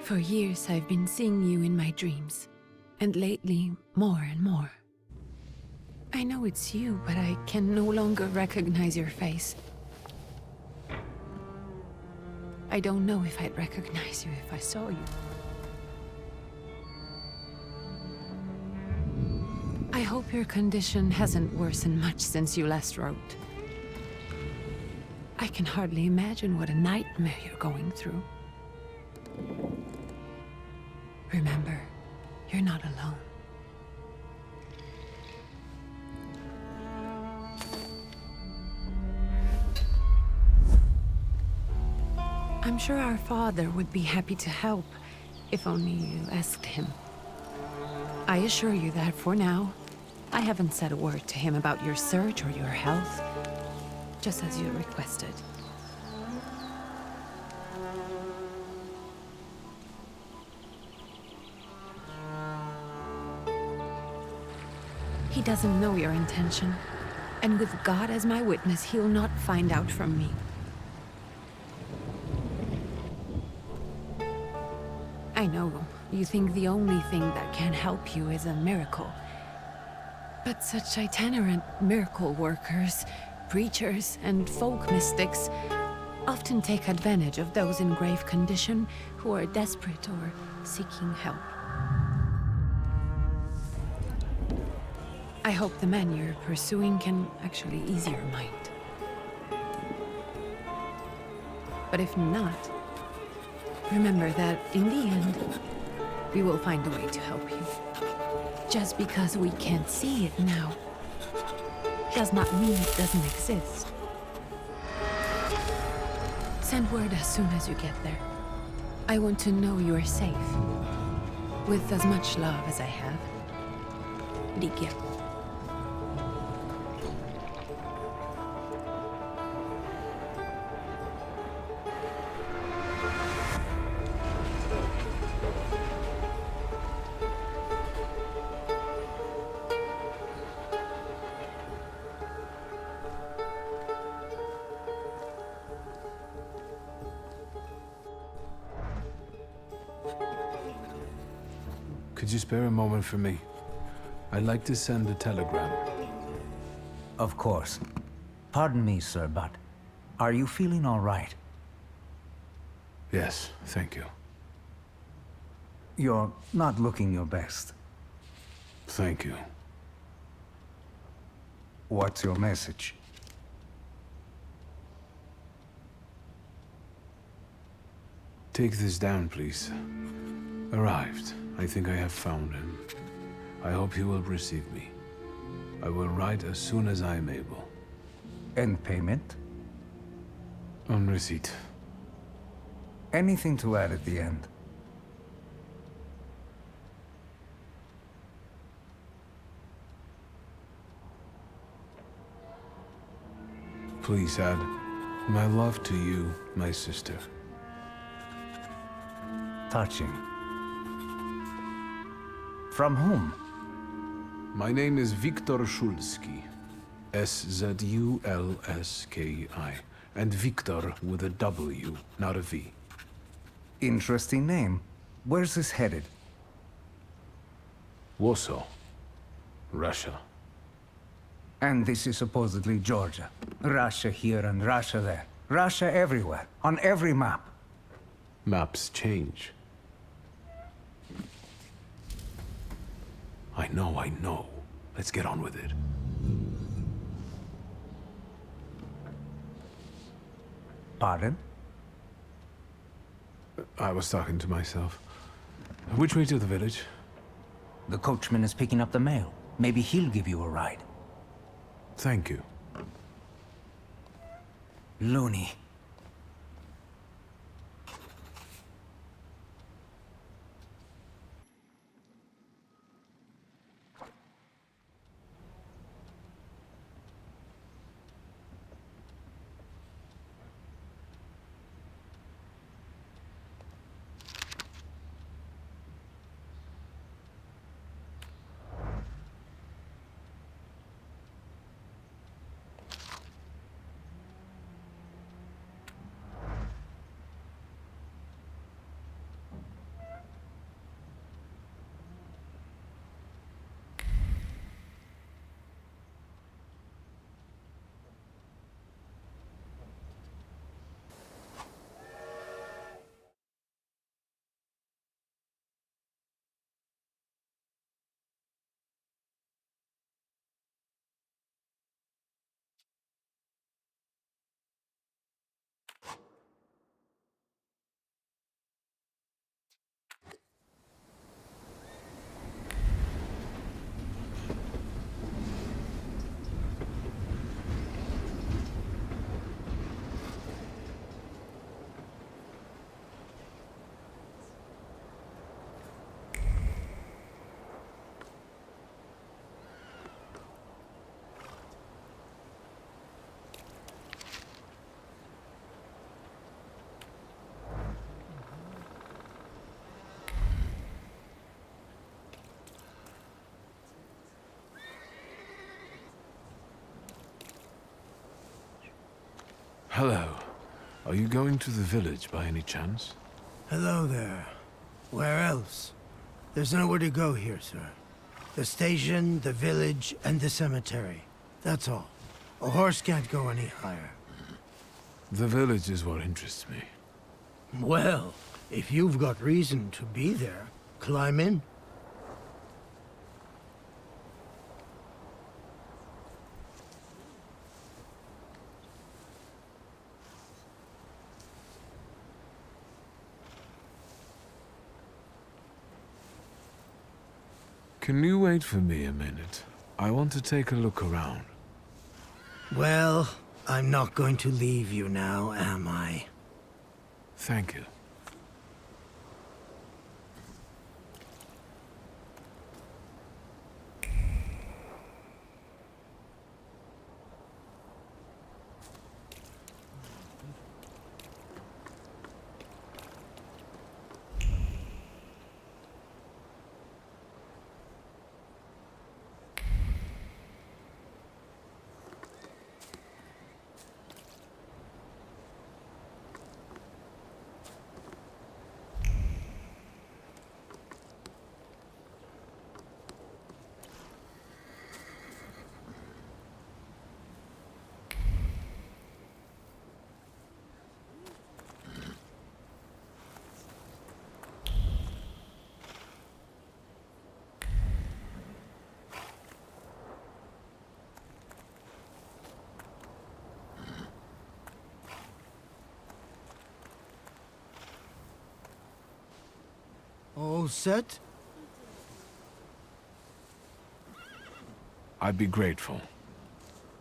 For years I've been seeing you in my dreams, and lately, more and more. I know it's you, but I can no longer recognize your face. I don't know if I'd recognize you if I saw you. I hope your condition hasn't worsened much since you last wrote. I can hardly imagine what a nightmare you're going through. Remember, you're not alone. I'm sure our father would be happy to help, if only you asked him. I assure you that for now, I haven't said a word to him about your search or your health, just as you requested. He doesn't know your intention, and with God as my witness, he'll not find out from me. I know you think the only thing that can help you is a miracle. But such itinerant miracle workers, preachers, and folk mystics often take advantage of those in grave condition who are desperate or seeking help. I hope the man you're pursuing can actually ease your mind. But if not, remember that in the end, we will find a way to help you. Just because we can't see it now, does not mean it doesn't exist. Send word as soon as you get there. I want to know you are safe. With as much love as I have. Ligia. Could you spare a moment for me? I'd like to send a telegram. Of course. Pardon me, sir, but are you feeling all right? Yes, thank you. You're not looking your best. Thank you. What's your message? Take this down, please. Arrived. I think I have found him. I hope he will receive me. I will write as soon as I am able. And payment? On receipt. Anything to add at the end? Please add, my love to you, my sister. Touching. From whom? My name is Viktor Szulski. S-Z-U-L-S-K-I. And Viktor with a W, not a V. Interesting name. Where's this headed? Warsaw. Russia. And this is supposedly Georgia. Russia here and Russia there. Russia everywhere. On every map. Maps change. I know. Let's get on with it. Pardon? I was talking to myself. Which way to the village? The coachman is picking up the mail. Maybe he'll give you a ride. Thank you. Loony. Hello. Are you going to the village by any chance? Hello there. Where else? There's nowhere to go here, sir. The station, the village, and the cemetery. That's all. A horse can't go any higher. The village is what interests me. Well, if you've got reason to be there, climb in. Can you wait for me a minute? I want to take a look around. Well, I'm not going to leave you now, am I? Thank you. All set? I'd be grateful.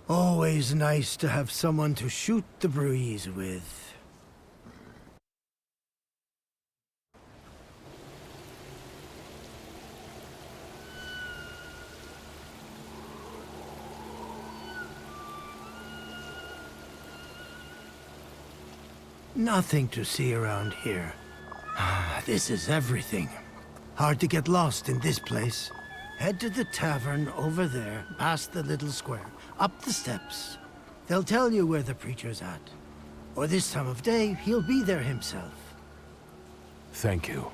Always nice to have someone to shoot the breeze with. Nothing to see around here. This is everything. Hard to get lost in this place. Head to the tavern over there, past the little square, up the steps. They'll tell you where the preacher's at. Or this time of day, he'll be there himself. Thank you.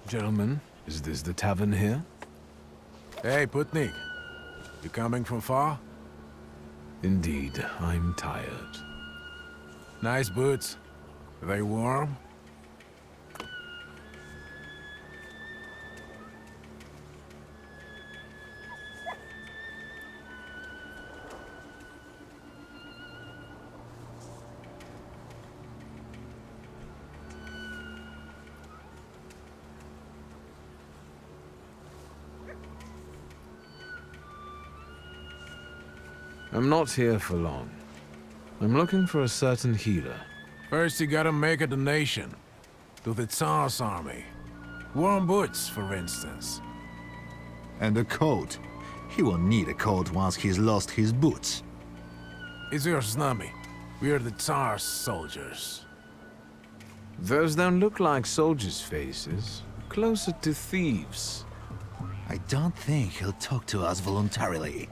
Gentlemen, is this the tavern here? Hey, Putnik. You coming from far? Indeed, I'm tired. Nice boots. Are they warm? I'm not here for long. I'm looking for a certain healer. First you gotta make a donation. To the Tsar's army. Warm boots, for instance. And a coat. He will need a coat once he's lost his boots. It's your snummy. We're the Tsar's soldiers. Those don't look like soldiers' faces. Closer to thieves. I don't think he'll talk to us voluntarily.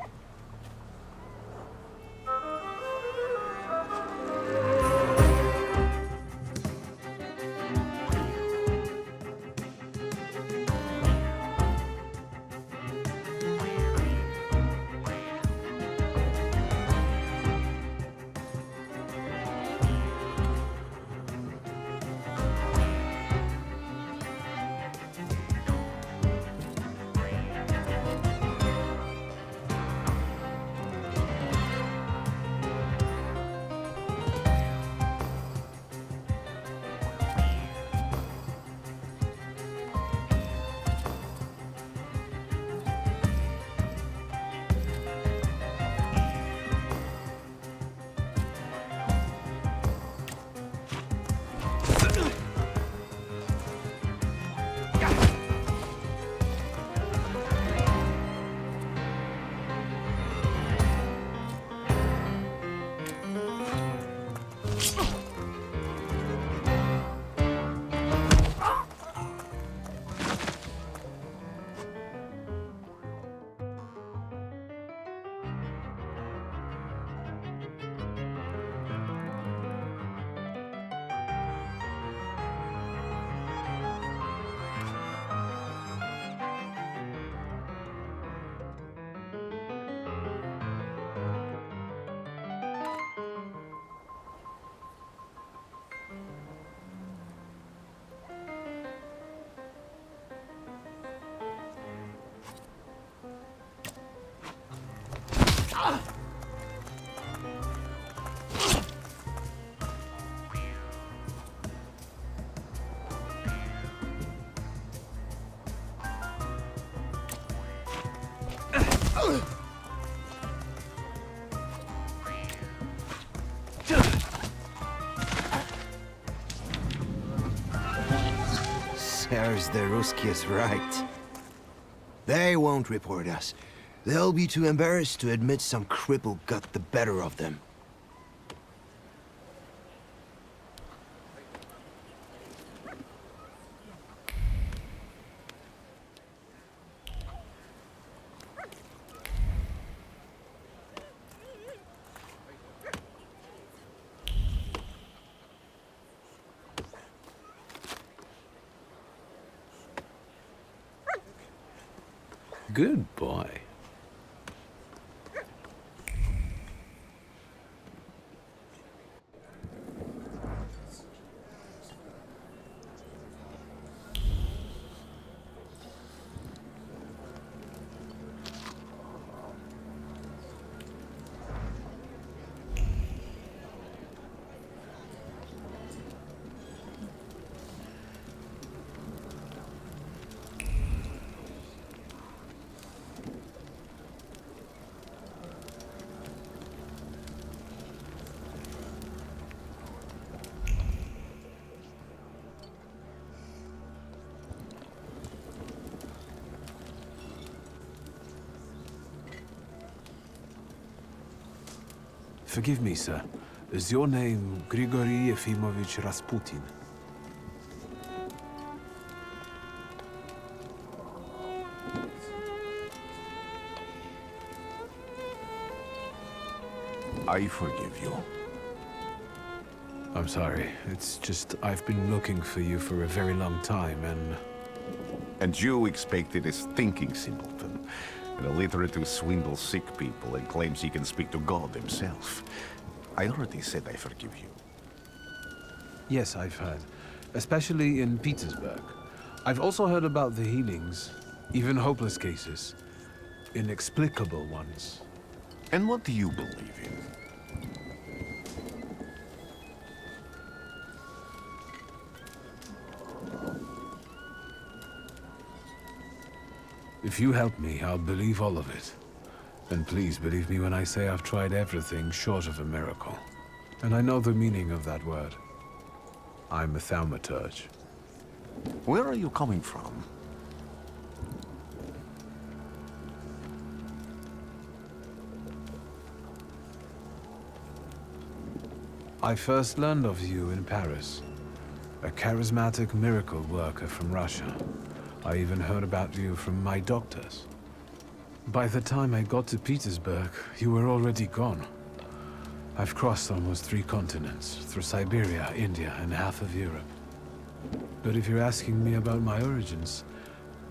Serves the Ruskies right. They won't report us. They'll be too embarrassed to admit some cripple got the better of them. Good boy. Forgive me, sir. Is your name Grigory Yefimovich Rasputin? I forgive you. I'm sorry. It's just I've been looking for you for a very long time, and... And you expected a thinking simpleton, an illiterate who swindles sick people and claims he can speak to God himself. I already said I forgive you. Yes, I've heard. Especially in Petersburg. I've also heard about the healings, even hopeless cases. Inexplicable ones. And what do you believe in? If you help me, I'll believe all of it. And please believe me when I say I've tried everything short of a miracle. And I know the meaning of that word. I'm a Thaumaturge. Where are you coming from? I first learned of you in Paris. A charismatic miracle worker from Russia. I even heard about you from my doctors. By the time I got to Petersburg, you were already gone. I've crossed almost 3 continents, through Siberia, India, and half of Europe. But if you're asking me about my origins,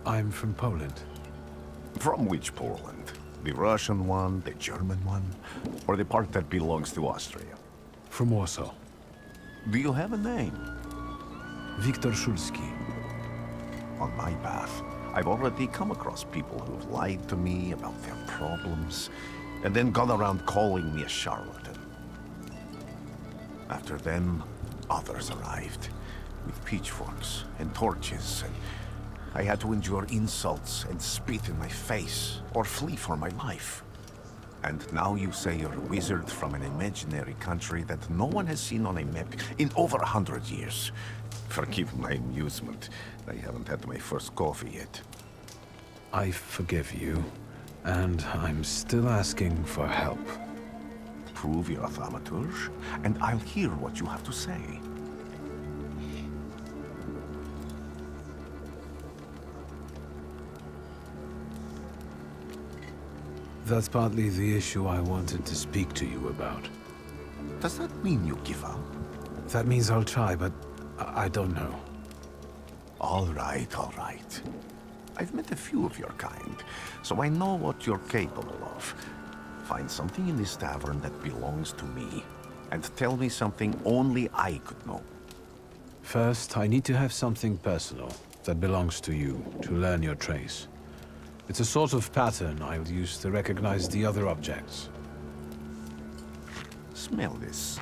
I'm from Poland. From which Poland? The Russian one, the German one, or the part that belongs to Austria? From Warsaw. Do you have a name? Viktor Szulski. On my path, I've already come across people who've lied to me about their problems, and then gone around calling me a charlatan. After them, others arrived, with pitchforks and torches, and I had to endure insults and spit in my face, or flee for my life. And now you say you're a wizard from an imaginary country that no one has seen on a map in over 100 years. Forgive my amusement. I haven't had my first coffee yet. I forgive you, and I'm still asking for help. Prove you're a Thaumaturge, and I'll hear what you have to say. That's partly the issue I wanted to speak to you about. Does that mean you give up? That means I'll try, but I don't know. All right, all right. I've met a few of your kind, so I know what you're capable of. Find something in this tavern that belongs to me, and tell me something only I could know. First, I need to have something personal that belongs to you to learn your trace. It's a sort of pattern I'll use to recognize the other objects. Smell this.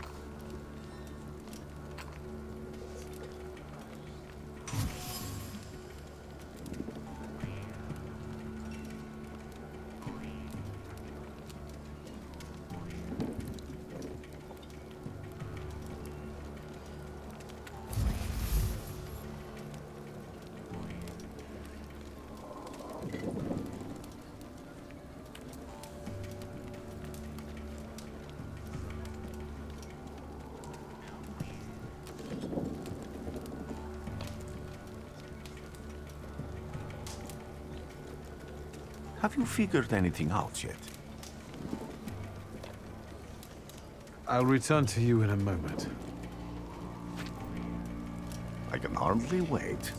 Have you figured anything out yet? I'll return to you in a moment. I can hardly wait.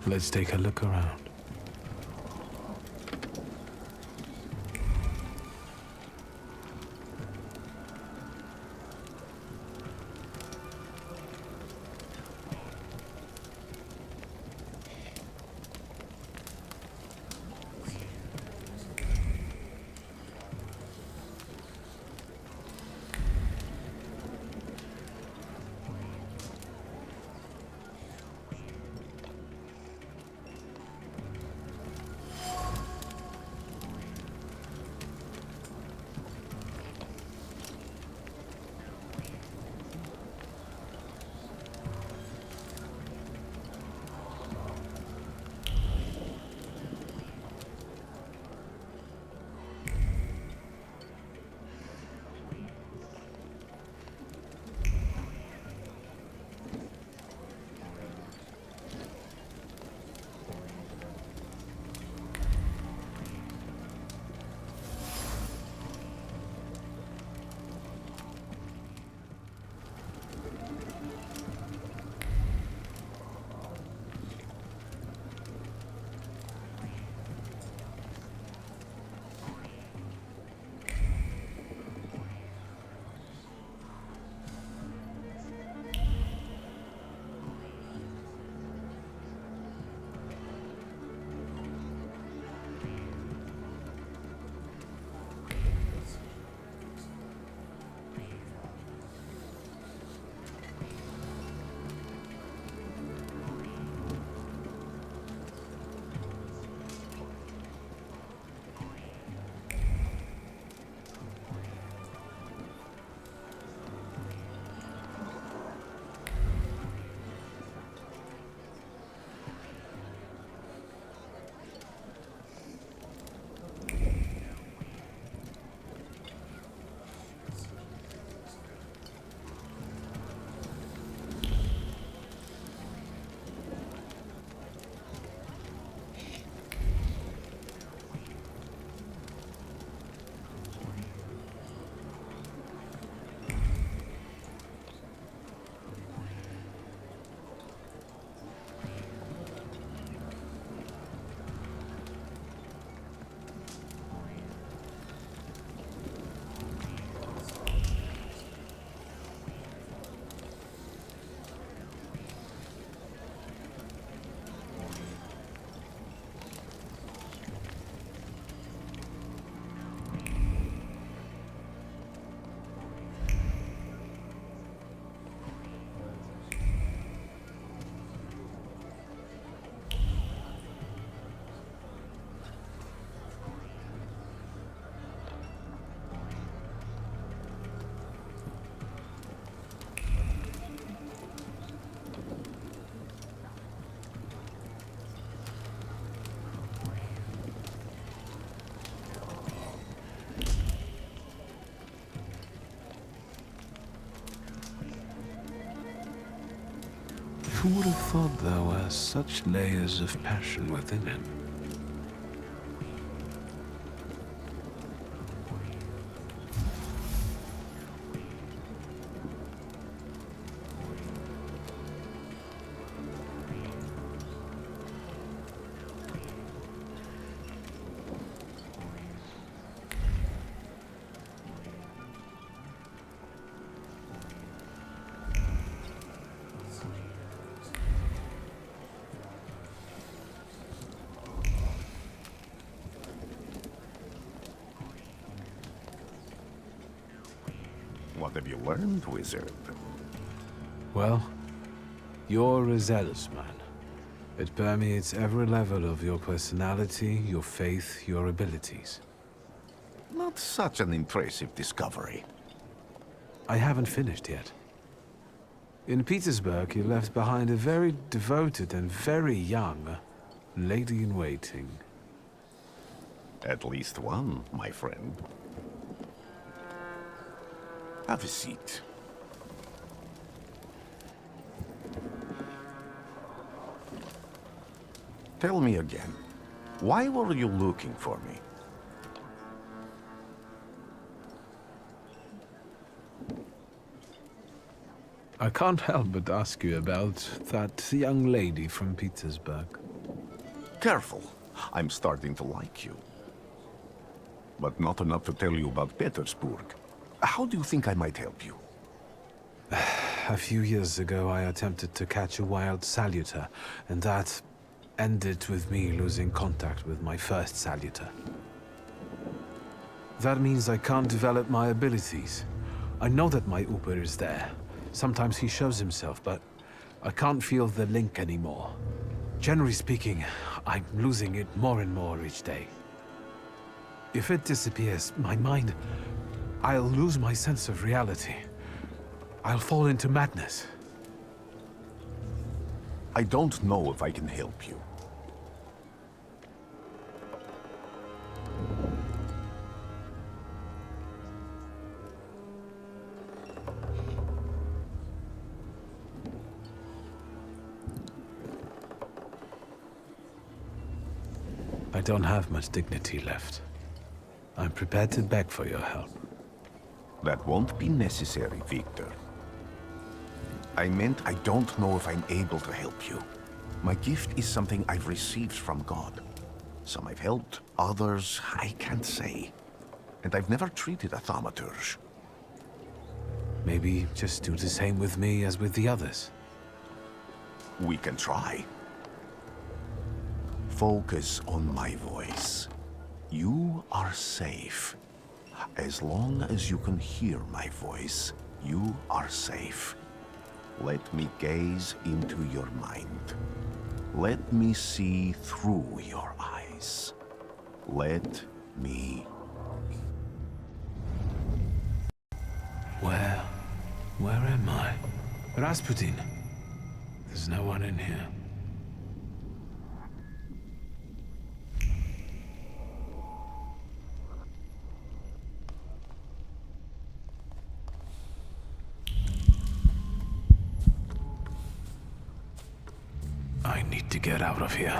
Let's take a look around. Who would have thought there were such layers of passion within him? What have you learned, wizard? Well, you're a zealous man. It permeates every level of your personality, your faith, your abilities. Not such an impressive discovery. I haven't finished yet. In Petersburg, you left behind a very devoted and very young lady-in-waiting. At least one, my friend. Have a seat. Tell me again, why were you looking for me? I can't help but ask you about that young lady from Petersburg. Careful, I'm starting to like you. But not enough to tell you about Petersburg. How do you think I might help you? A few years ago, I attempted to catch a wild salutor, and that ended with me losing contact with my first salutor. That means I can't develop my abilities. I know that my Uber is there. Sometimes he shows himself, but I can't feel the link anymore. Generally speaking, I'm losing it more and more each day. If it disappears, my mind... I'll lose my sense of reality. I'll fall into madness. I don't know if I can help you. I don't have much dignity left. I'm prepared to beg for your help. That won't be necessary, Victor. I meant I don't know if I'm able to help you. My gift is something I've received from God. Some I've helped, others I can't say. And I've never treated a Thaumaturge. Maybe just do the same with me as with the others. We can try. Focus on my voice. You are safe. As long as you can hear my voice, you are safe. Let me gaze into your mind. Let me see through your eyes. Let me... Where am I? Rasputin. There's no one in here. I need to get out of here.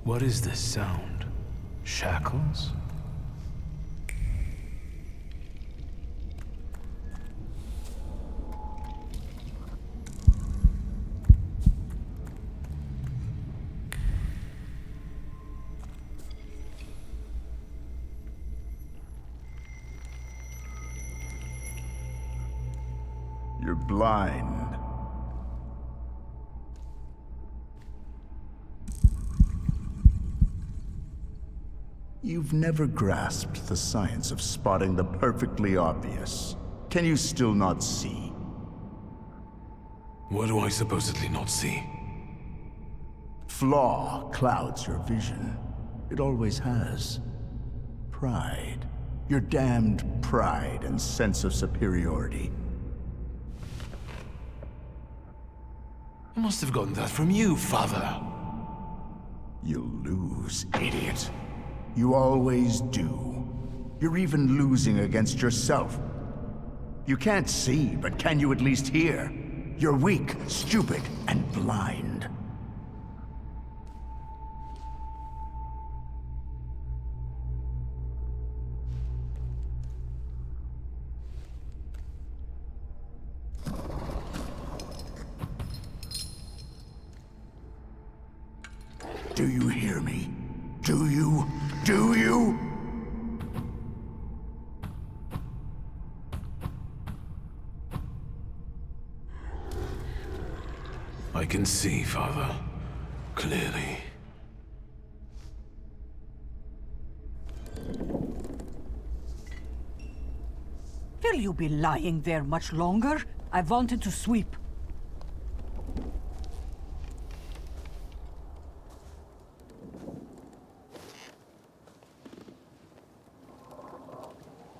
What is this sound? Shackles? You're blind. You've never grasped the science of spotting the perfectly obvious. Can you still not see? What do I supposedly not see? Flaw clouds your vision. It always has. Pride. Your damned pride and sense of superiority. I must have gotten that from you, Father. You'll lose, idiot. You always do. You're even losing against yourself. You can't see, but can you at least hear? You're weak, stupid, and blind. Do you hear me? Do you? Do you? I can see, Father. Clearly. Will you be lying there much longer? I wanted to sweep.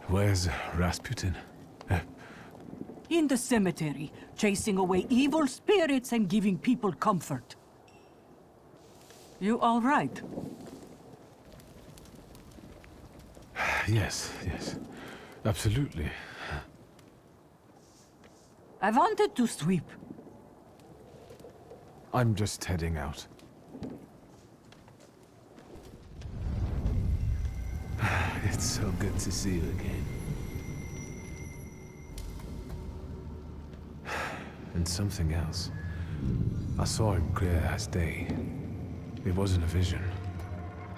Where's Rasputin? In the cemetery, chasing away evil spirits and giving people comfort. You all right? Yes, absolutely. I wanted to sweep. I'm just heading out. It's so good to see you again. And something else. I saw him clear as day. It wasn't a vision.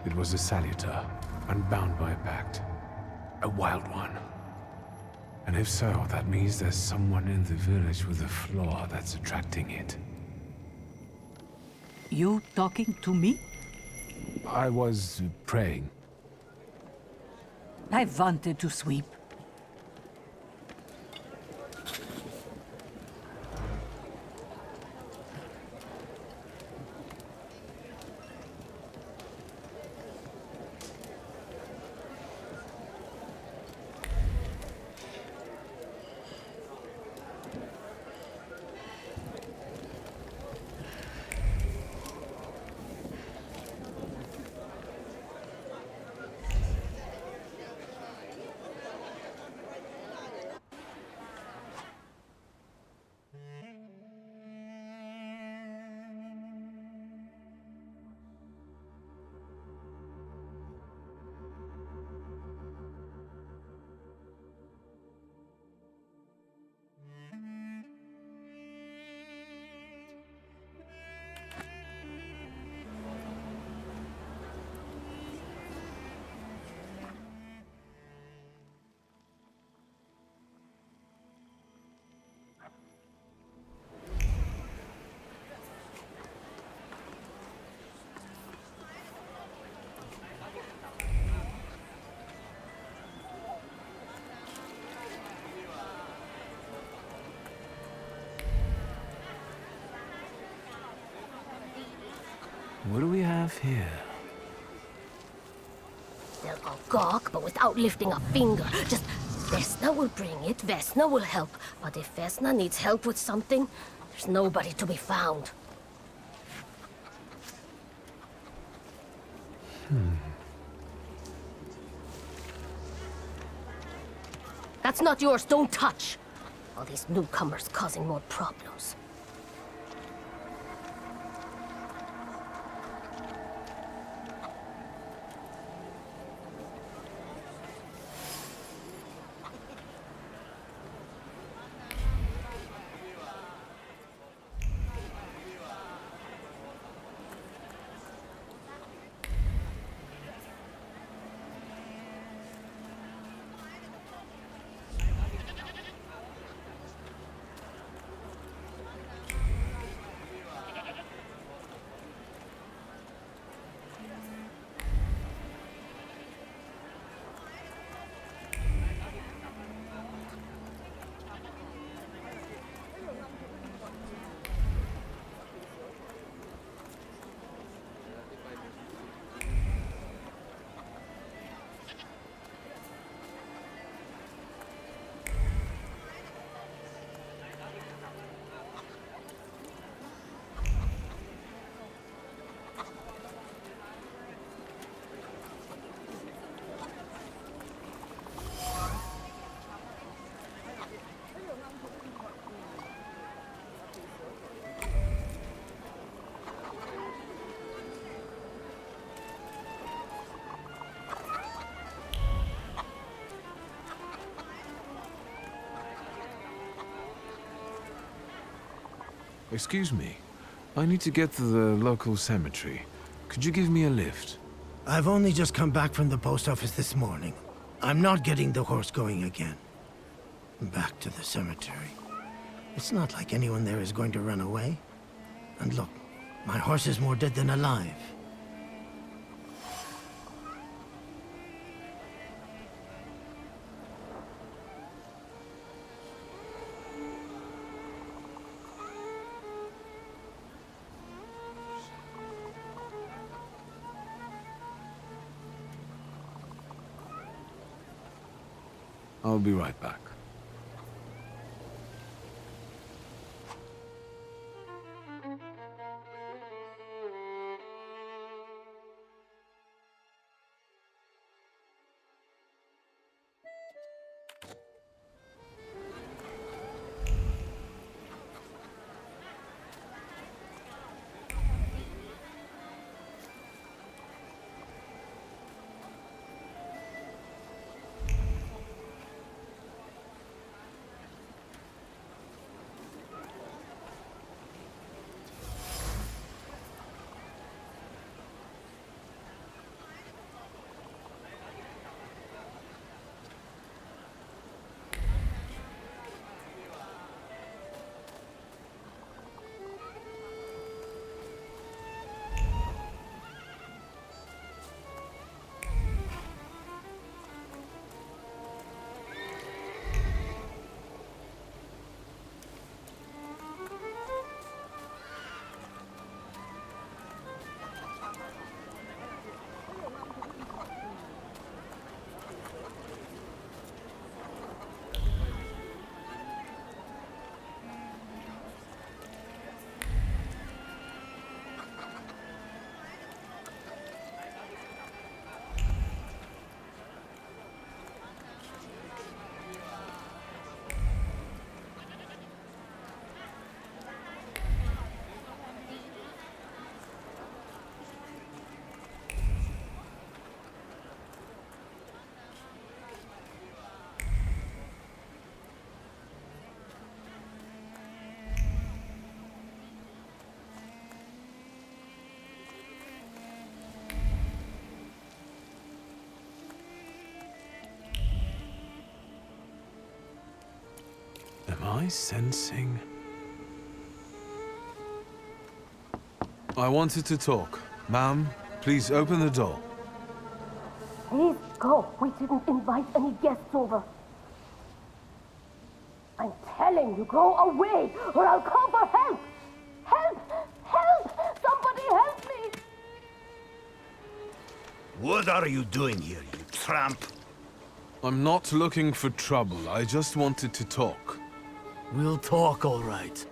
It was a salutor, unbound by a pact. A wild one. And if so, that means there's someone in the village with a flaw that's attracting it. You talking to me? I was praying. I wanted to sweep. What do we have here? They'll go gawk, but without lifting a finger. Just, Vesna will bring it, Vesna will help. But if Vesna needs help with something, there's nobody to be found. That's not yours, don't touch! All these newcomers causing more problems. Excuse me. I need to get to the local cemetery. Could you give me a lift? I've only just come back from the post office this morning. I'm not getting the horse going again. Back to the cemetery. It's not like anyone there is going to run away. And look, my horse is more dead than alive. I'll be right back. Am I sensing? I wanted to talk. Ma'am, please open the door. Please go. We didn't invite any guests over. I'm telling you, go away, or I'll call for help! Help! Help! Somebody help me! What are you doing here, you tramp? I'm not looking for trouble. I just wanted to talk. We'll talk, all right.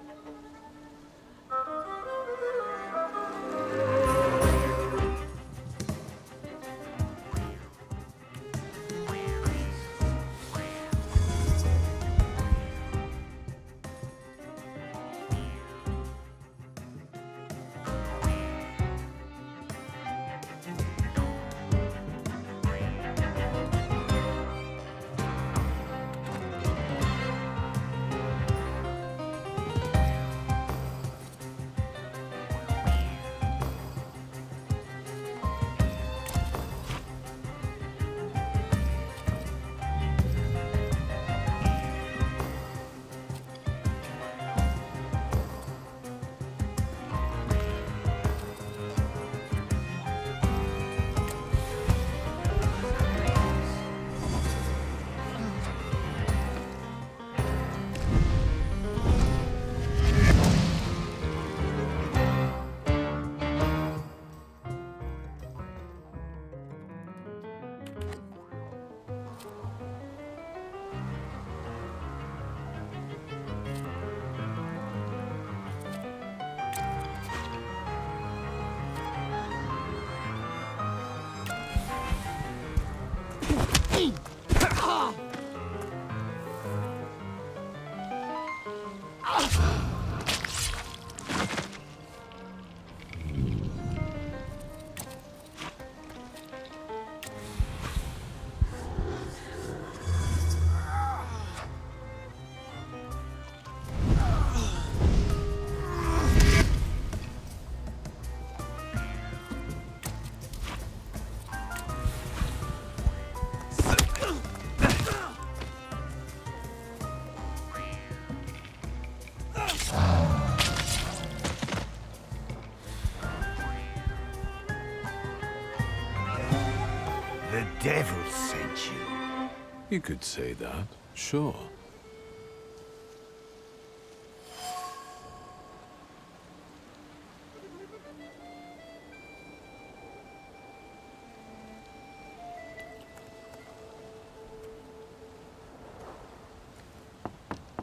The devil sent you. You could say that, sure.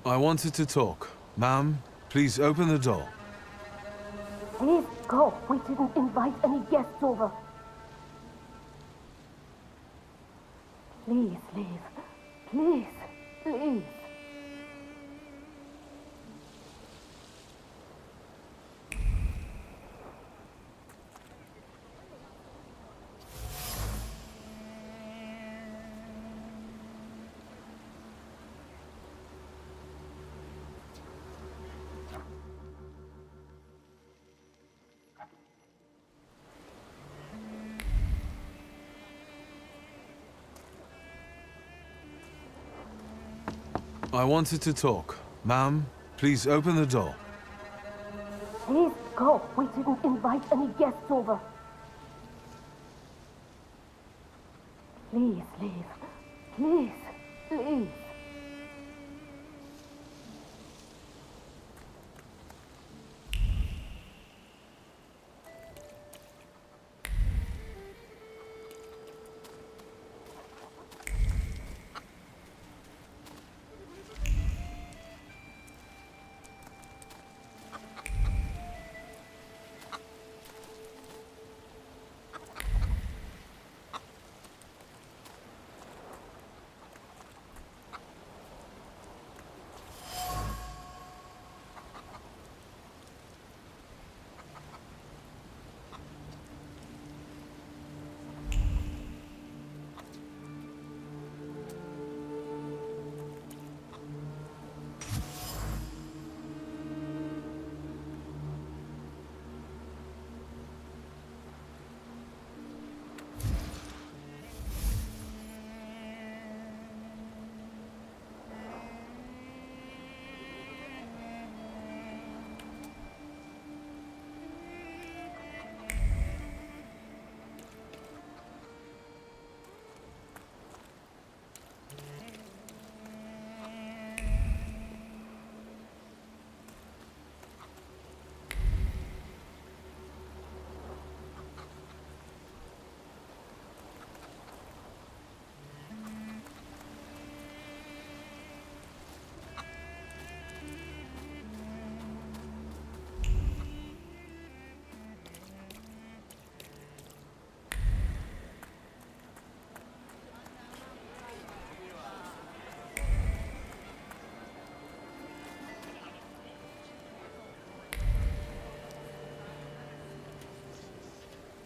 I wanted to talk. Ma'am, please open the door. Please go. We didn't invite any guests over. Please leave. Please, please. I wanted to talk. Ma'am, please open the door. Please go. We didn't invite any guests over. Please leave. Please, please.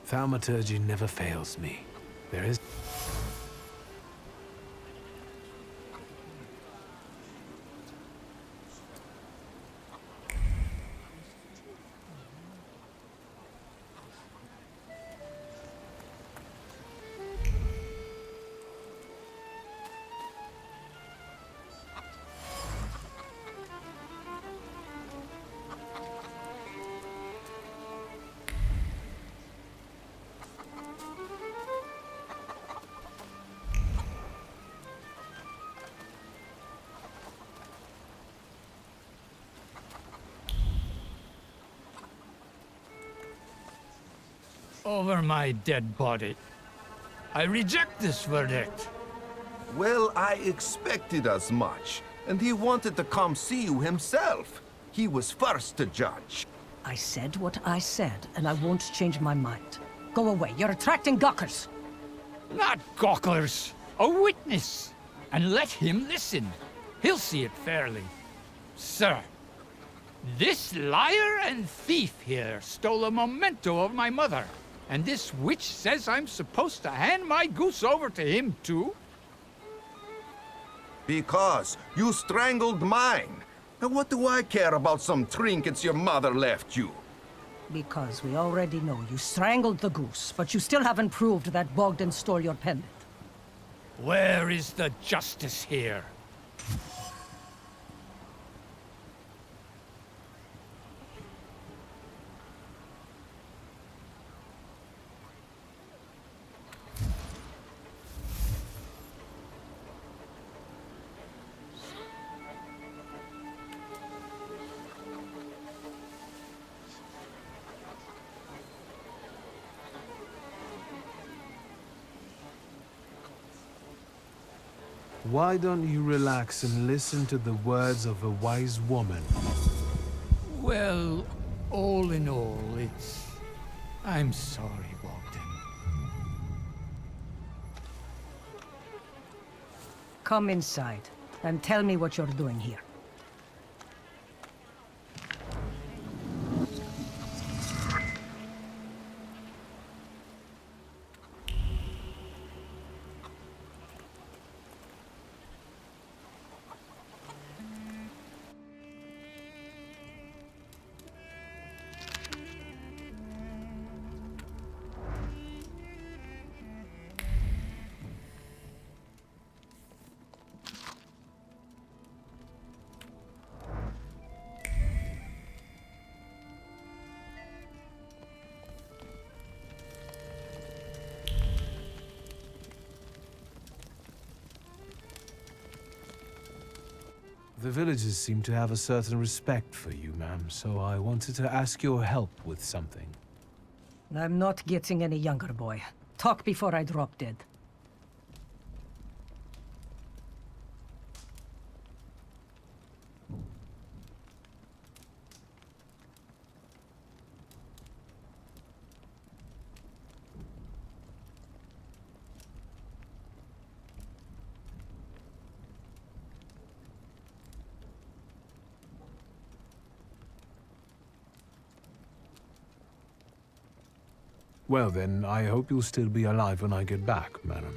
Thaumaturge never fails me. There is... Over my dead body. I reject this verdict. Well, I expected as much. And he wanted to come see you himself. He was first to judge. I said what I said, and I won't change my mind. Go away. You're attracting gawkers. Not gawkers. A witness. And let him listen. He'll see it fairly. Sir, this liar and thief here stole a memento of my mother. And this witch says I'm supposed to hand my goose over to him, too? Because you strangled mine. And what do I care about some trinkets your mother left you? Because we already know you strangled the goose, but you still haven't proved that Bogdan stole your pendant. Where is the justice here? Why don't you relax and listen to the words of a wise woman? Well, all in all, I'm sorry, Bogdan. Come inside, and tell me what you're doing here. The villagers seem to have a certain respect for you, ma'am, so I wanted to ask your help with something. I'm not getting any younger, boy. Talk before I drop dead. Well then, I hope you'll still be alive when I get back, madam.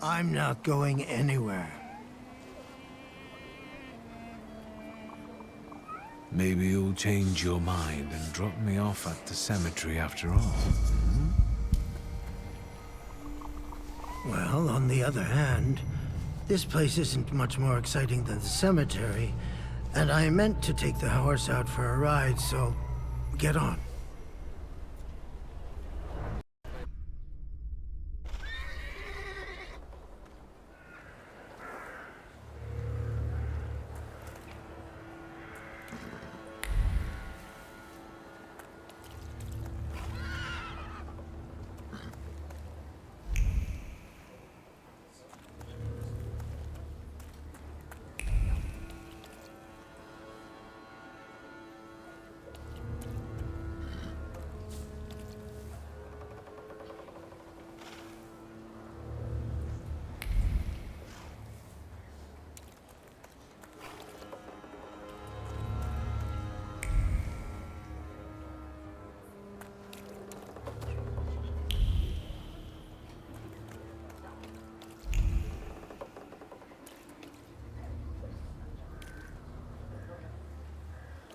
I'm not going anywhere. Maybe you'll change your mind and drop me off at the cemetery after all. Hmm? Well, on the other hand, this place isn't much more exciting than the cemetery, and I meant to take the horse out for a ride, so get on.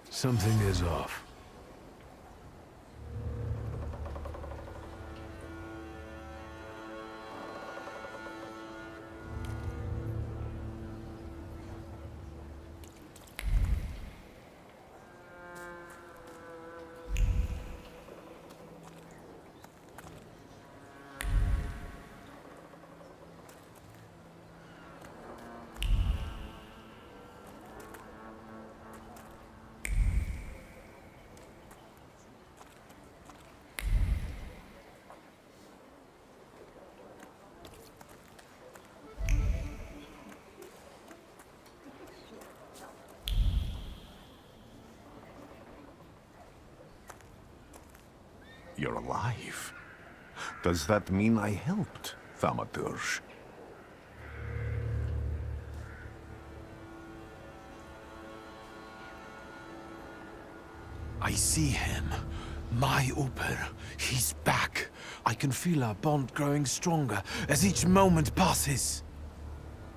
Something is off. You're alive. Does that mean I helped, Thaumaturge? I see him. My Uber. He's back. I can feel our bond growing stronger as each moment passes.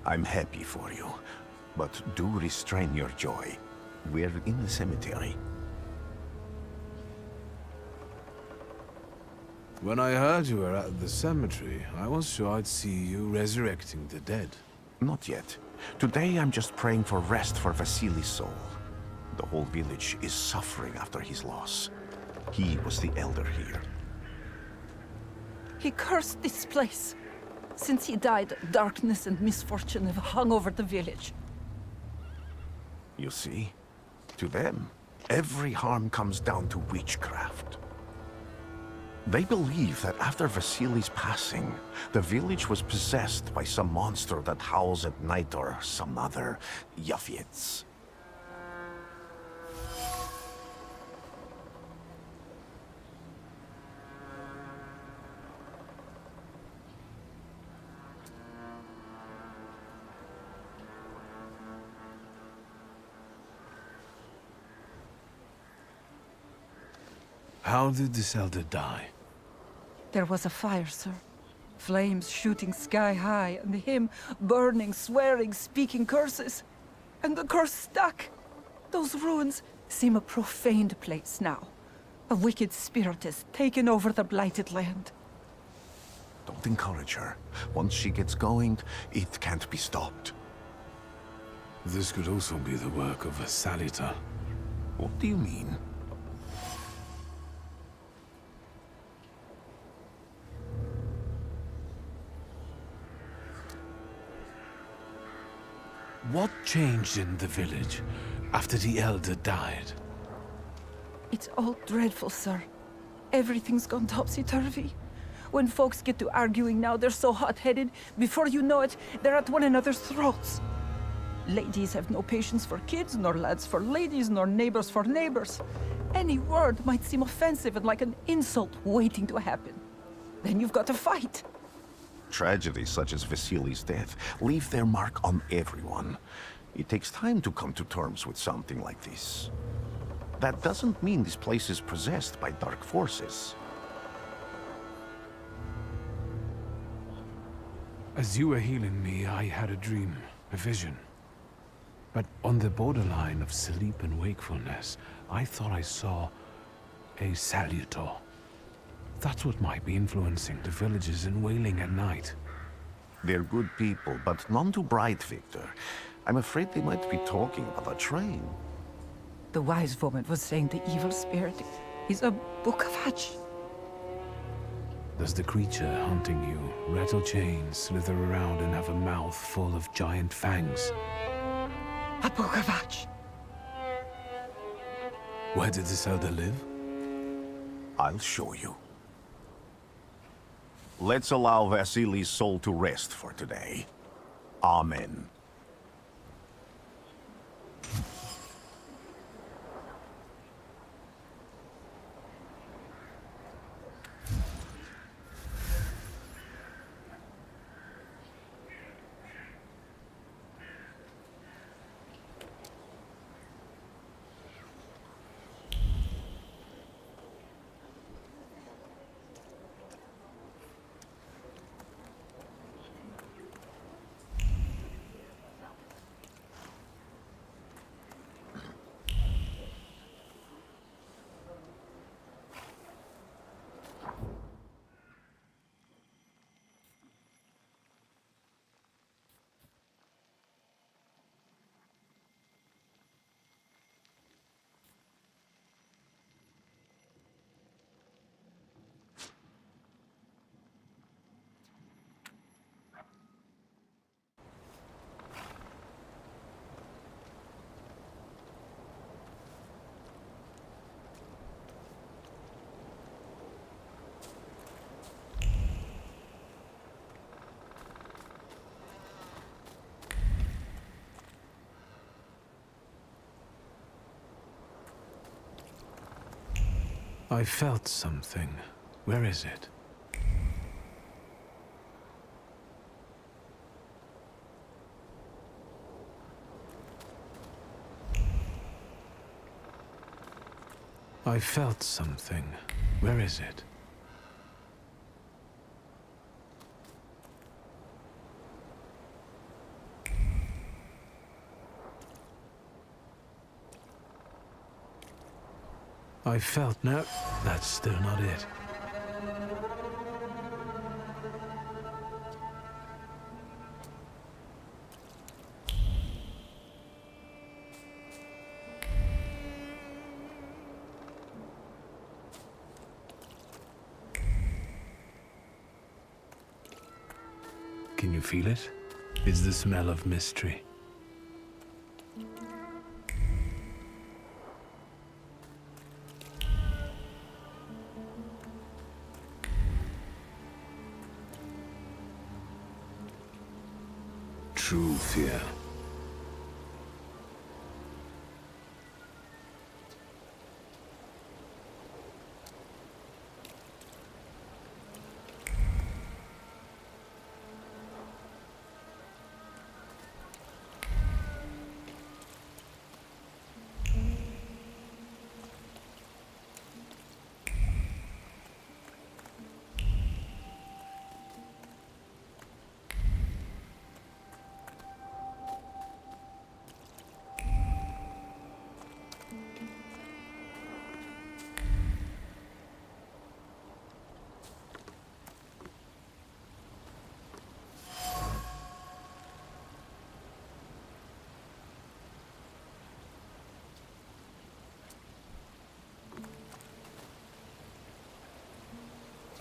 I'm happy for you, but do restrain your joy. We're in the cemetery. When I heard you were at the cemetery, I was sure I'd see you resurrecting the dead. Not yet. Today I'm just praying for rest for Vasily's soul. The whole village is suffering after his loss. He was the elder here. He cursed this place. Since he died, darkness and misfortune have hung over the village. You see? To them, every harm comes down to witchcraft. They believe that after Vasily's passing, the village was possessed by some monster that howls at night or some other Yafiets. How did this elder die? There was a fire, sir. Flames shooting sky high, and him burning, swearing, speaking curses. And the curse stuck. Those ruins seem a profaned place now. A wicked spirit has taken over the blighted land. Don't encourage her. Once she gets going, it can't be stopped. This could also be the work of a salutor. What do you mean? What changed in the village after the elder died? It's all dreadful, sir. Everything's gone topsy-turvy. When folks get to arguing now, they're so hot-headed, before you know it, they're at one another's throats. Ladies have no patience for kids, nor lads for ladies, nor neighbors for neighbors. Any word might seem offensive and like an insult waiting to happen. Then you've got to fight. Tragedies such as Vasily's death leave their mark on everyone. It takes time to come to terms with something like this. That doesn't mean this place is possessed by dark forces. As you were healing me, I had a dream, a vision. But on the borderline of sleep and wakefulness, I thought I saw a salutor. That's what might be influencing the villagers in wailing at night. They're good people, but none too bright, Victor. I'm afraid they might be talking about a train. The wise woman was saying the evil spirit is a book of hatch. Does the creature hunting you rattle chains, slither around, and have a mouth full of giant fangs? A book of hatch. Where did this elder live? I'll show you. Let's allow Vasily's soul to rest for today. Amen. I felt something. Where is it? I felt something. Where is it? I felt... No, that's still not it. Can you feel it? It's the smell of mystery. True fear.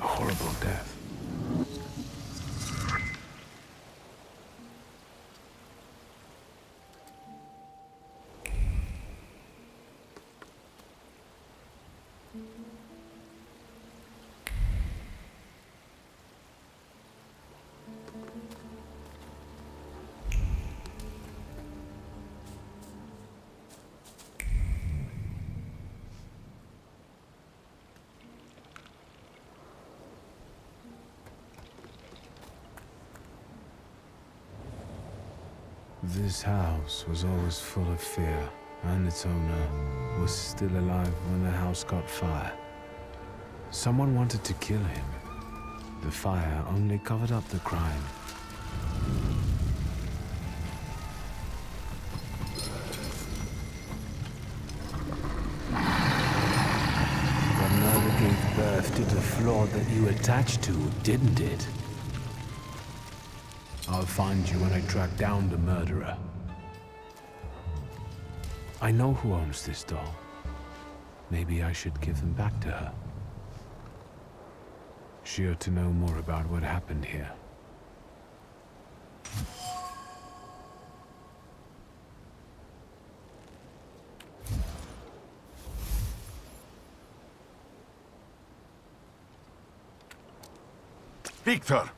A horrible death. This house was always full of fear, and its owner was still alive when the house caught fire. Someone wanted to kill him. The fire only covered up the crime. The murder gave birth to the Flaw that you attached to, didn't it? I'll find you when I track down the murderer. I know who owns this doll. Maybe I should give them back to her. She ought to know more about what happened here. Victor!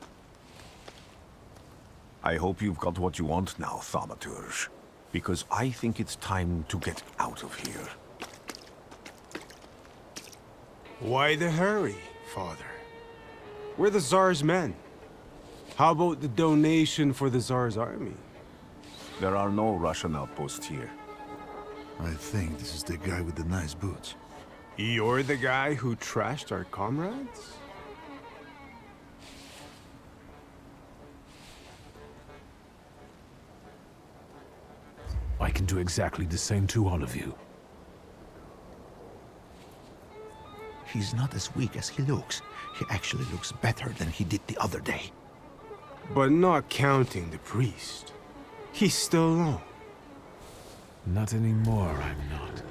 I hope you've got what you want now, Thaumaturge. Because I think it's time to get out of here. Why the hurry, Father? We're the Tsar's men. How about the donation for the Tsar's army? There are no Russian outposts here. I think this is the guy with the nice boots. You're the guy who trashed our comrades? I can do exactly the same to all of you. He's not as weak as he looks. He actually looks better than he did the other day. But not counting the priest. He's still alone. Not anymore, I'm not.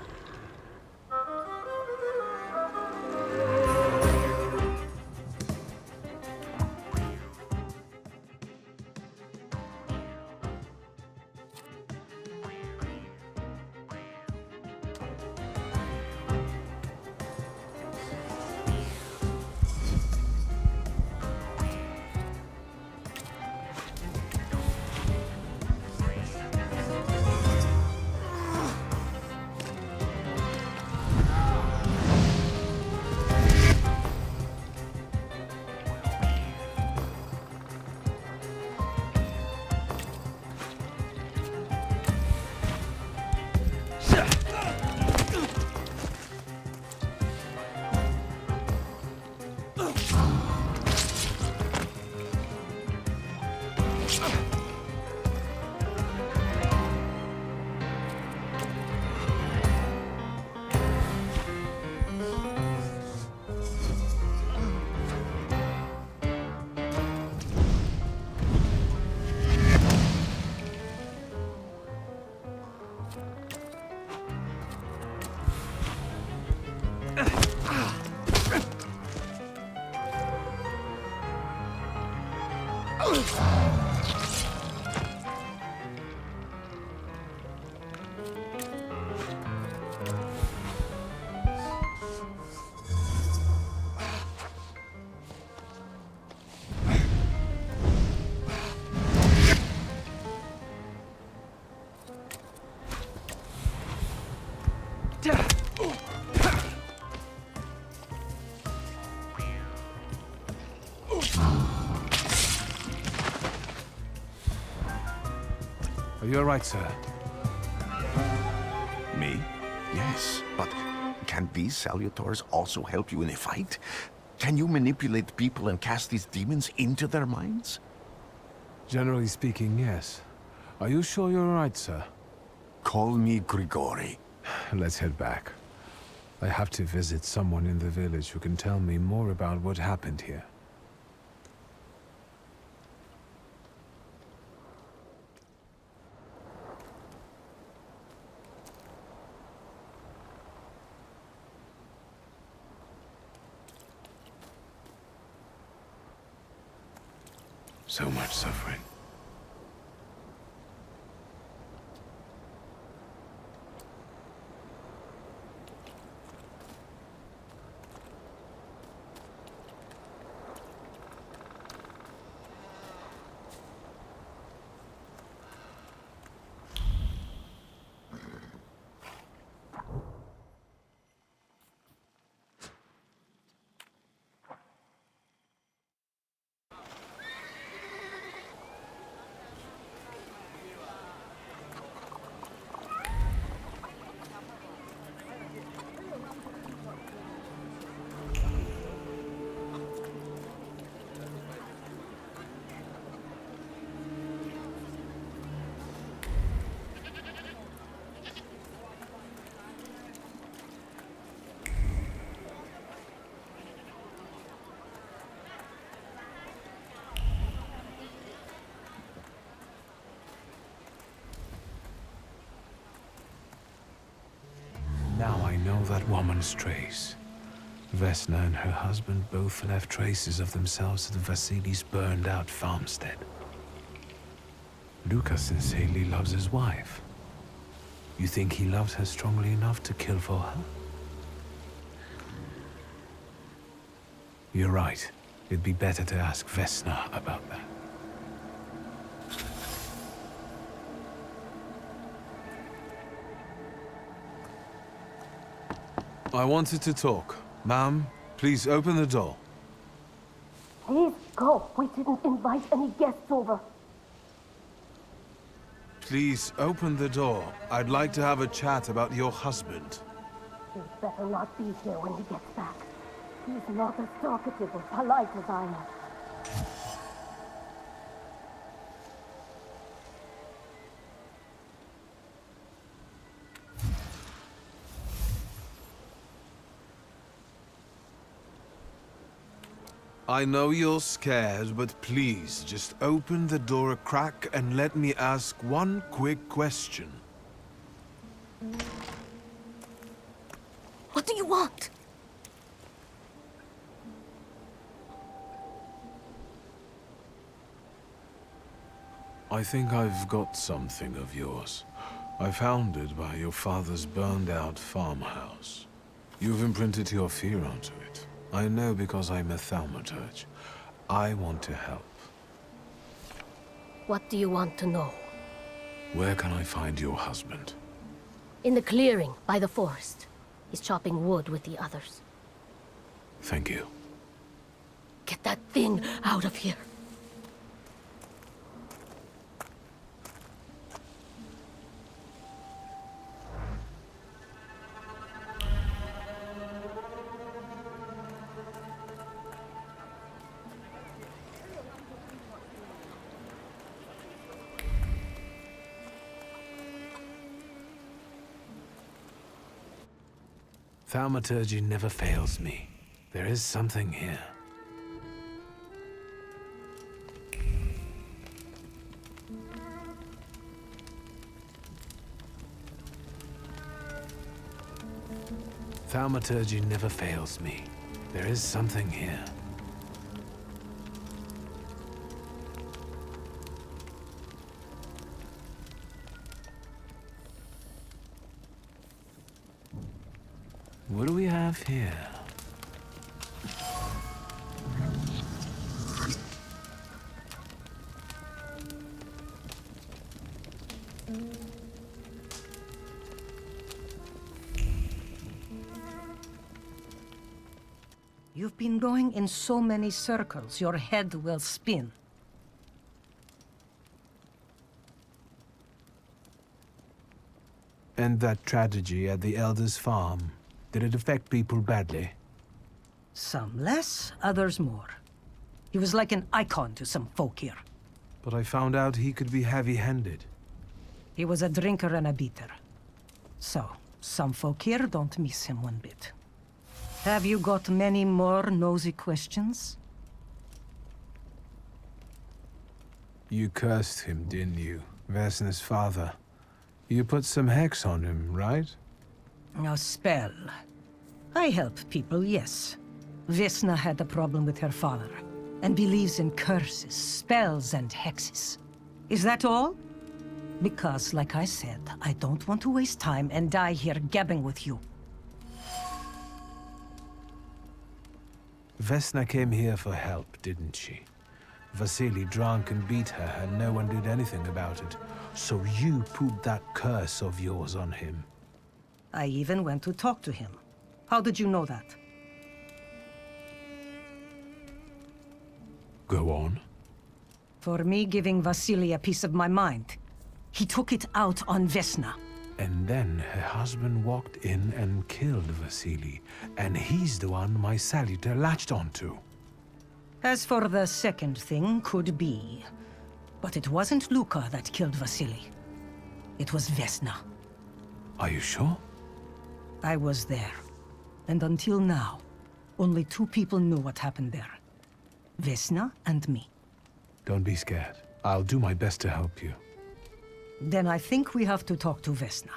Are you all right, sir? Me? Yes, but can these salutors also help you in a fight? Can you manipulate people and cast these demons into their minds? Generally speaking, yes. Are you sure you're all right, sir? Call me Grigori. Let's head back. I have to visit someone in the village who can tell me more about what happened here. So much suffering. Now I know that woman's trace. Vesna and her husband both left traces of themselves at Vasily's burned-out farmstead. Lucas sincerely loves his wife. You think he loves her strongly enough to kill for her? You're right. It'd be better to ask Vesna about that. I wanted to talk. Ma'am, please open the door. Please go. We didn't invite any guests over. Please open the door. I'd like to have a chat about your husband. He'd better not be here when he gets back. He's not as talkative or polite as I am. I know you're scared, but please, just open the door a crack and let me ask one quick question. What do you want? I think I've got something of yours. I found it by your father's burned-out farmhouse. You've imprinted your fear onto it. I know because I'm a Thaumaturge. I want to help. What do you want to know? Where can I find your husband? In the clearing, by the forest. He's chopping wood with the others. Thank you. Get that thing out of here. Thaumaturge never fails me. There is something here. Thaumaturge never fails me. There is something here. What do we have here? You've been going in so many circles, your head will spin. And that tragedy at the Elder's farm, did it affect people badly? Some less, others more. He was like an icon to some folk here. But I found out he could be heavy-handed. He was a drinker and a beater. So, some folk here don't miss him one bit. Have you got many more nosy questions? You cursed him, didn't you? Vesna's father. You put some hex on him, right? A spell. I help people, yes. Vesna had a problem with her father, and believes in curses, spells, and hexes. Is that all? Because, like I said, I don't want to waste time and die here gabbing with you. Vesna came here for help, didn't she? Vasily drank and beat her, and no one did anything about it. So you put that curse of yours on him. I even went to talk to him. How did you know that? Go on. For me giving Vasily a piece of my mind. He took it out on Vesna. And then her husband walked in and killed Vasily, and he's the one my salutor latched onto. As for the second thing, could be. But it wasn't Luka that killed Vasily. It was Vesna. Are you sure? I was there. And until now, only 2 people knew what happened there. Vesna and me. Don't be scared. I'll do my best to help you. Then I think we have to talk to Vesna.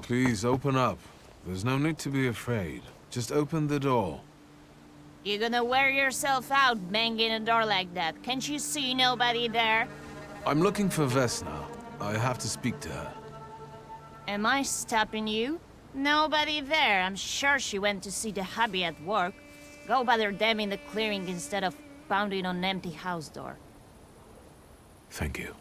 Please, open up. There's no need to be afraid. Just open the door. You're gonna wear yourself out banging a door like that. Can't you see nobody there? I'm looking for Vesna. I have to speak to her. Am I stopping you? Nobody there. I'm sure she went to see the hubby at work. Go bother them in the clearing instead of pounding on an empty house door. Thank you.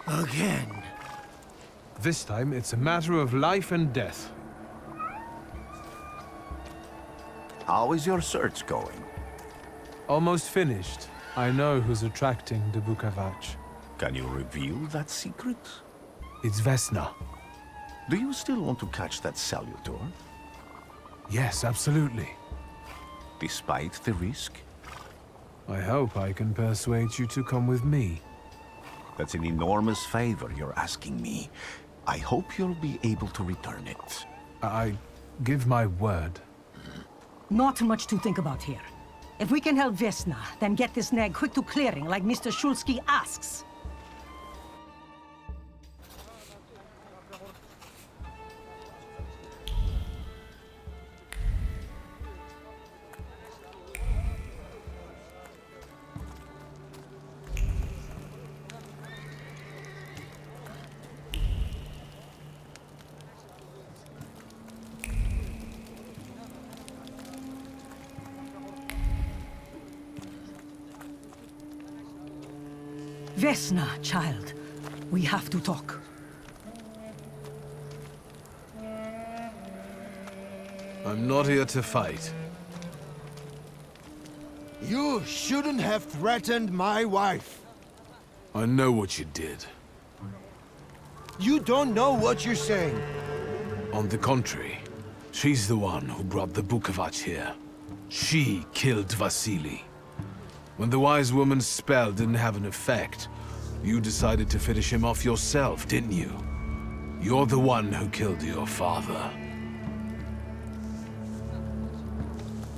Again. This time, it's a matter of life and death. How is your search going? Almost finished. I know who's attracting the Bukavach. Can you reveal that secret? It's Vesna. Do you still want to catch that salutor? Yes, absolutely. Despite the risk? I hope I can persuade you to come with me. That's an enormous favor you're asking me. I hope you'll be able to return it. I give my word. Not much to think about here. If we can help Vesna, then get this nag quick to clearing like Mr. Shulsky asks. Vesna, child. We have to talk. I'm not here to fight. You shouldn't have threatened my wife. I know what you did. You don't know what you're saying. On the contrary, she's the one who brought the Bukovac here. She killed Vasily. When the wise woman's spell didn't have an effect, you decided to finish him off yourself, didn't you? You're the one who killed your father.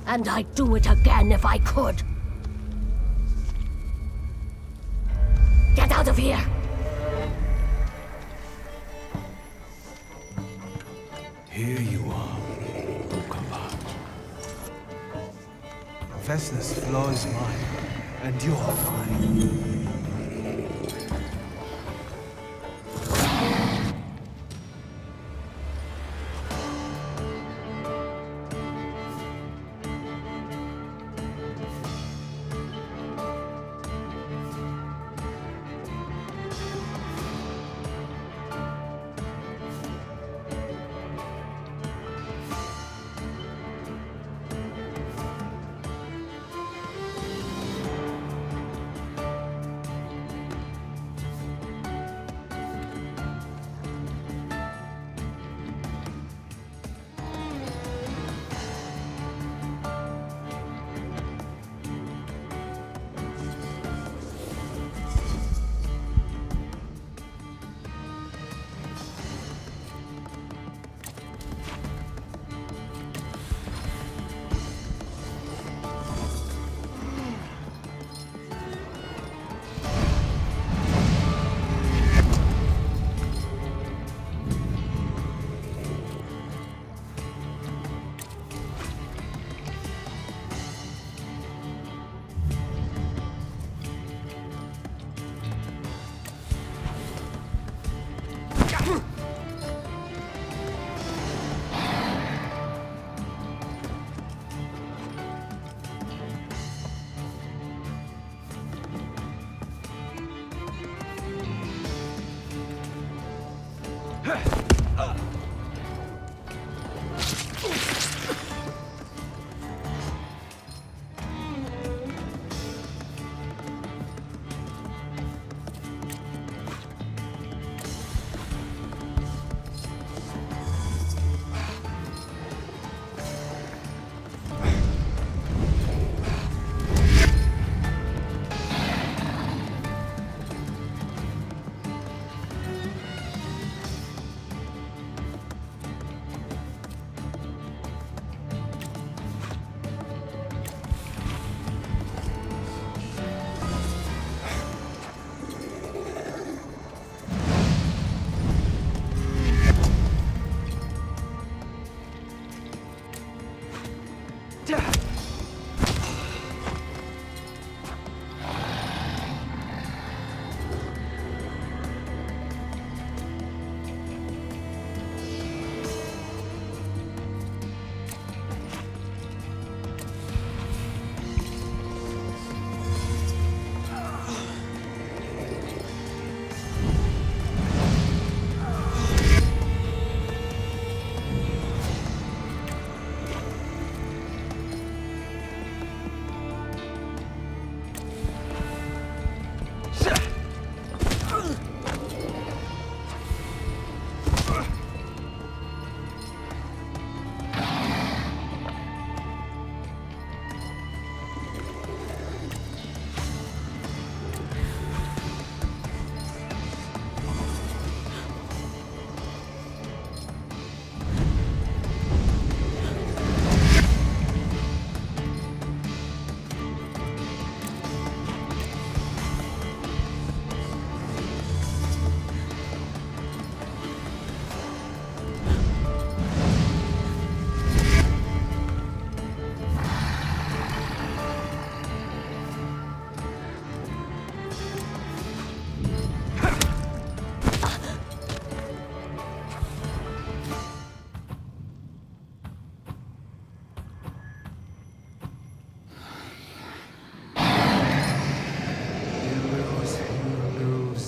And I'd do it again if I could. Get out of here! Here you are, Bukovac. Vesna's Flaw is mine, and you're mine.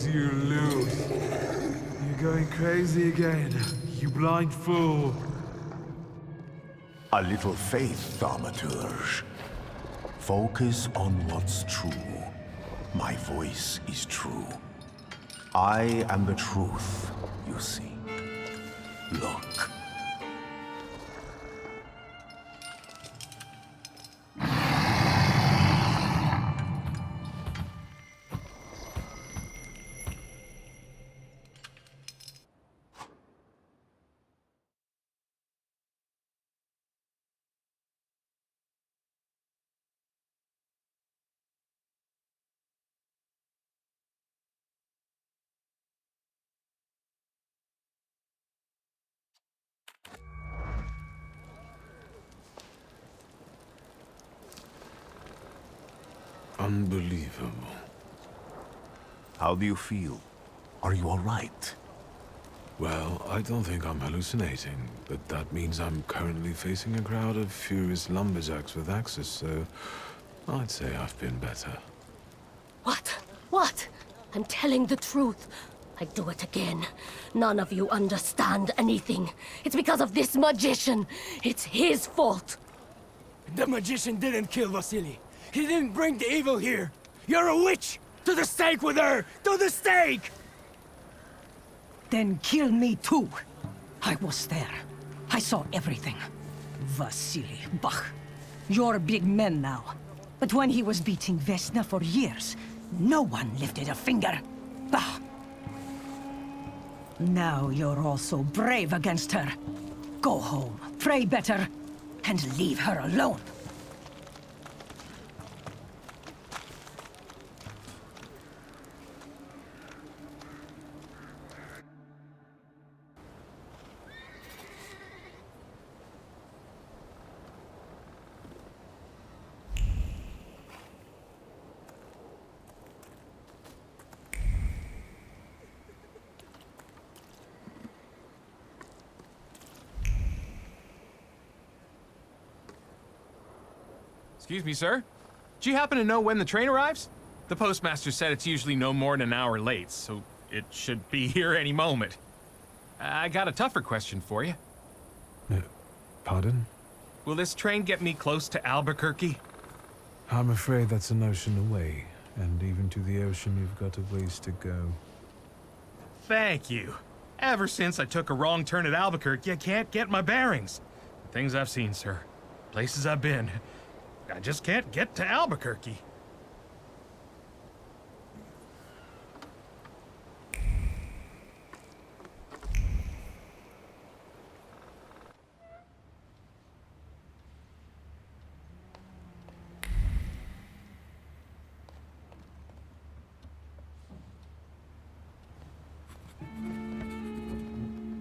you lose. You're going crazy again, you blind fool. A little faith, Thaumaturge. Focus on what's true. My voice is true. I am the truth, you see. Look. Unbelievable. How do you feel? Are you all right? Well, I don't think I'm hallucinating, but that means I'm currently facing a crowd of furious lumberjacks with axes, so I'd say I've been better. What? What? I'm telling the truth. I do it again. None of you understand anything. It's because of this magician. It's his fault. The magician didn't kill Vasily. He didn't bring the evil here. You're a witch! To the stake with her! To the stake! Then kill me too. I was there. I saw everything. Vasily, bah. You're big men now. But when he was beating Vesna for years, no one lifted a finger. Bah. Now you're all so brave against her. Go home, pray better, and leave her alone. Excuse me, sir? Do you happen to know when the train arrives? The postmaster said it's usually no more than an hour late, so it should be here any moment. I got a tougher question for you. Pardon? Will this train get me close to Albuquerque? I'm afraid that's an ocean away, and even to the ocean you've got a ways to go. Thank you. Ever since I took a wrong turn at Albuquerque, I can't get my bearings. The things I've seen, sir. Places I've been. I just can't get to Albuquerque.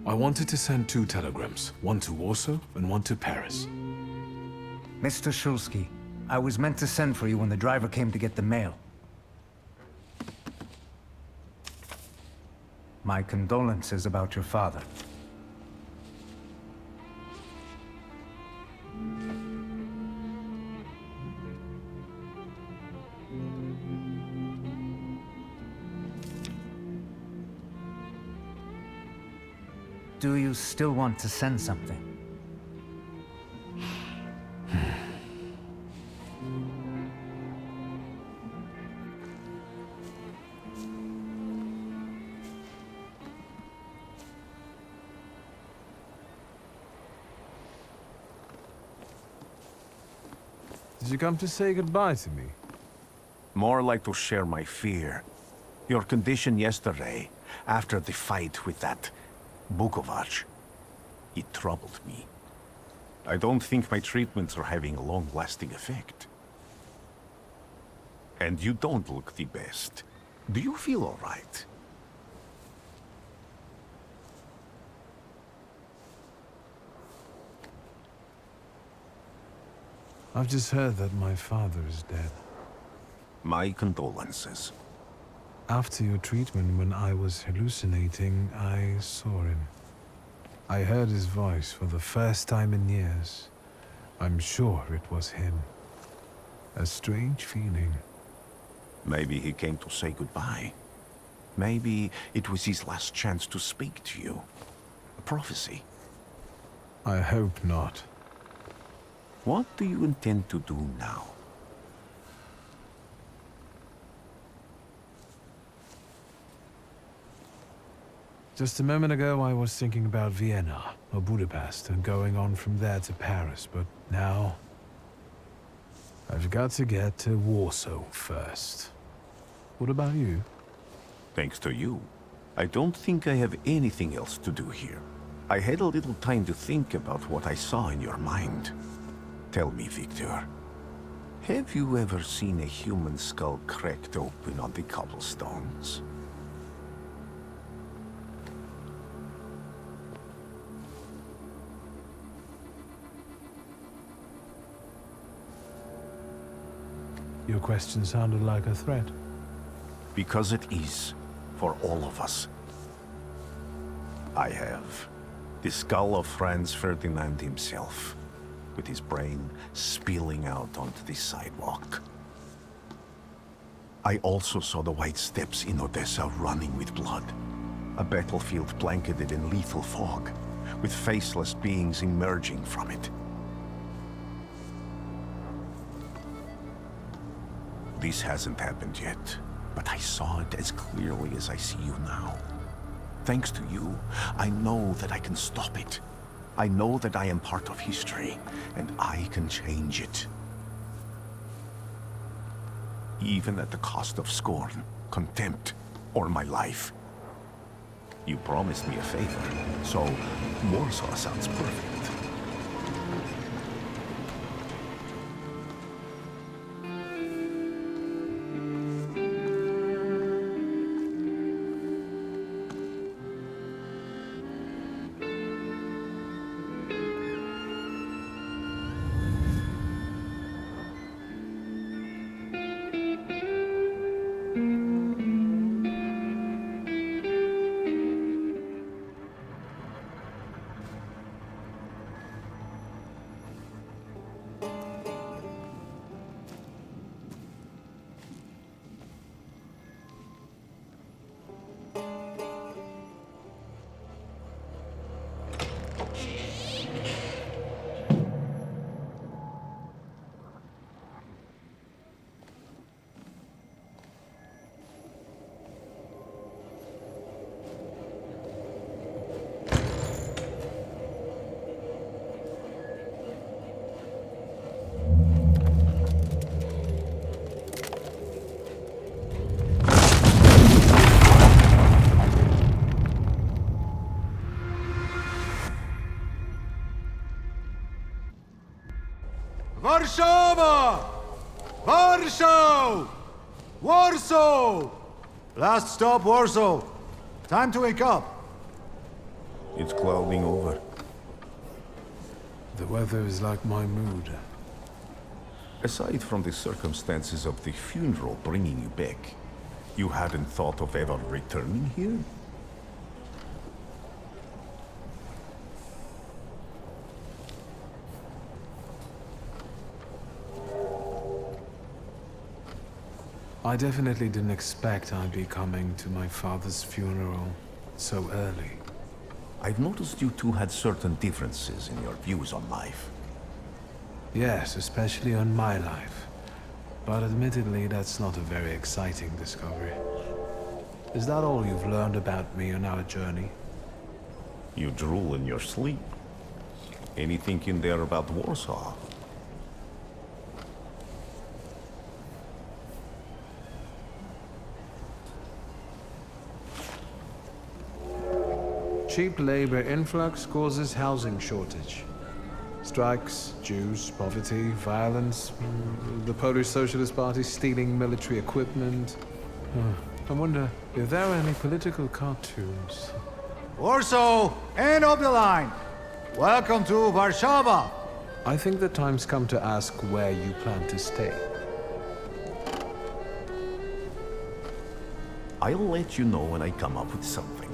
I wanted to send 2 telegrams, one to Warsaw and one to Paris. Mr. Shulsky, I was meant to send for you when the driver came to get the mail. My condolences about your father. Do you still want to send something? Did you come to say goodbye to me? More like to share my fear. Your condition yesterday, after the fight with that Bukovac, it troubled me. I don't think my treatments are having a long-lasting effect. And you don't look the best. Do you feel all right? I've just heard that my father is dead. My condolences. After your treatment, when I was hallucinating, I saw him. I heard his voice for the first time in years. I'm sure it was him. A strange feeling. Maybe he came to say goodbye. Maybe it was his last chance to speak to you. A prophecy. I hope not. What do you intend to do now? Just a moment ago, I was thinking about Vienna or Budapest and going on from there to Paris, but now I've got to get to Warsaw first. What about you? Thanks to you, I don't think I have anything else to do here. I had a little time to think about what I saw in your mind. Tell me, Victor, have you ever seen a human skull cracked open on the cobblestones? Your question sounded like a threat. Because it is, for all of us. I have the skull of Franz Ferdinand himself, with his brain spilling out onto the sidewalk. I also saw the white steps in Odessa running with blood. A battlefield blanketed in lethal fog, with faceless beings emerging from it. This hasn't happened yet, but I saw it as clearly as I see you now. Thanks to you, I know that I can stop it. I know that I am part of history, and I can change it. Even at the cost of scorn, contempt, or my life. You promised me a favor, so Warsaw sounds perfect. Warszawa! Warsaw! Warsaw! Last stop, Warsaw. Time to wake up. It's clouding over. The weather is like my mood. Aside from the circumstances of the funeral bringing you back, you hadn't thought of ever returning here? I definitely didn't expect I'd be coming to my father's funeral so early. I've noticed you two had certain differences in your views on life. Yes, especially on my life. But admittedly, that's not a very exciting discovery. Is that all you've learned about me on our journey? You drool in your sleep. Anything in there about Warsaw? Cheap labor influx causes housing shortage. Strikes, Jews, poverty, violence, the Polish Socialist Party stealing military equipment. I wonder if there are any political cartoons. Warsaw, end of the line. Welcome to Warszawa. I think the time's come to ask where you plan to stay. I'll let you know when I come up with something.